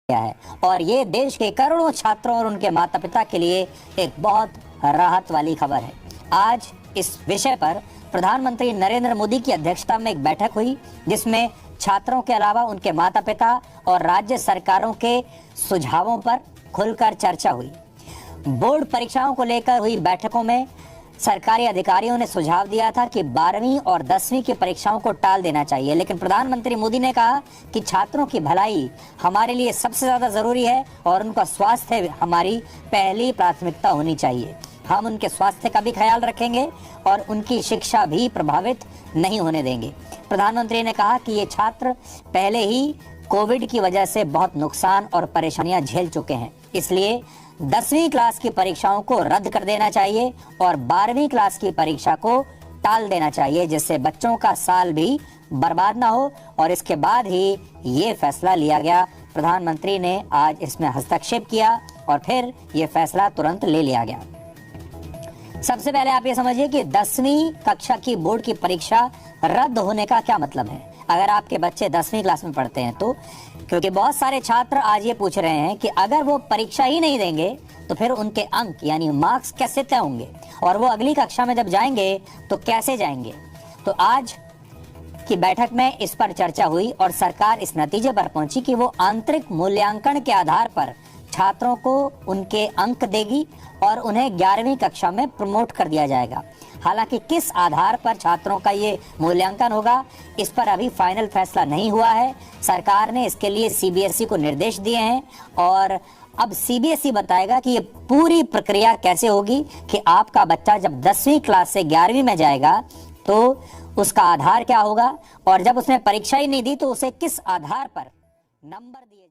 गया है और ये देश के करोड़ों छात्रों और उनके माता पिता के लिए एक बहुत राहत वाली खबर है। आज इस विषय पर प्रधानमंत्री नरेंद्र मोदी की अध्यक्षता में एक बैठक हुई, जिसमें छात्रों के अलावा उनके माता पिता और राज्य सरकारों के सुझावों पर खुलकर चर्चा हुई। बोर्ड परीक्षाओं को लेकर हुई बैठकों में सरकारी अधिकारियों ने सुझाव दिया था कि 12वीं और 10वीं की परीक्षाओं को टाल देना चाहिए, लेकिन प्रधानमंत्री मोदी ने कहा कि छात्रों की भलाई हमारे लिए सबसे ज्यादा जरूरी है और उनका स्वास्थ्य हमारी पहली प्राथमिकता होनी चाहिए। हम उनके स्वास्थ्य का भी ख्याल रखेंगे और उनकी शिक्षा भी प्रभावित नहीं होने देंगे। प्रधानमंत्री ने कहा कि ये छात्र पहले ही कोविड की वजह से बहुत नुकसान और परेशानियां झेल चुके हैं, इसलिए 10वीं क्लास की परीक्षाओं को रद्द कर देना चाहिए और 12वीं क्लास की परीक्षा को टाल देना चाहिए, जिससे बच्चों का साल भी बर्बाद ना हो। और इसके बाद ही ये फैसला लिया गया। प्रधानमंत्री ने आज इसमें हस्तक्षेप किया और फिर ये फैसला तुरंत ले लिया गया। सबसे पहले आप ये समझिए कि 10वीं कक्षा की बोर्ड की परीक्षा रद्द होने का क्या मतलब है। अगर आपके बच्चे 10वीं क्लास में पढ़ते हैं तो, क्योंकि बहुत सारे छात्र आज ये पूछ रहे हैं कि अगर वो परीक्षा ही नहीं देंगे तो फिर उनके अंक यानी मार्क्स कैसे तय होंगे और वो अगली कक्षा में जब जाएंगे तो कैसे जाएंगे। तो आज की बैठक में इस पर चर्चा हुई और सरकार इस नतीजे पर पहुंची कि वो आंतरिक मूल्यांकन के आधार पर छात्रों को उनके अंक देगी और उन्हें 11वीं कक्षा में प्रमोट कर दिया जाएगा। हालांकि किस आधार पर छात्रों का ये मूल्यांकन होगा, इस पर अभी फाइनल फैसला नहीं हुआ है। सरकार ने इसके लिए सीबीएसई को निर्देश दिए हैं और अब सीबीएसई बताएगा कि ये पूरी प्रक्रिया कैसे होगी कि आपका बच्चा जब 10वीं क्लास से 11वीं में जाएगा तो उसका आधार क्या होगा और जब उसने परीक्षा ही नहीं दी तो उसे किस आधार पर नंबर दिए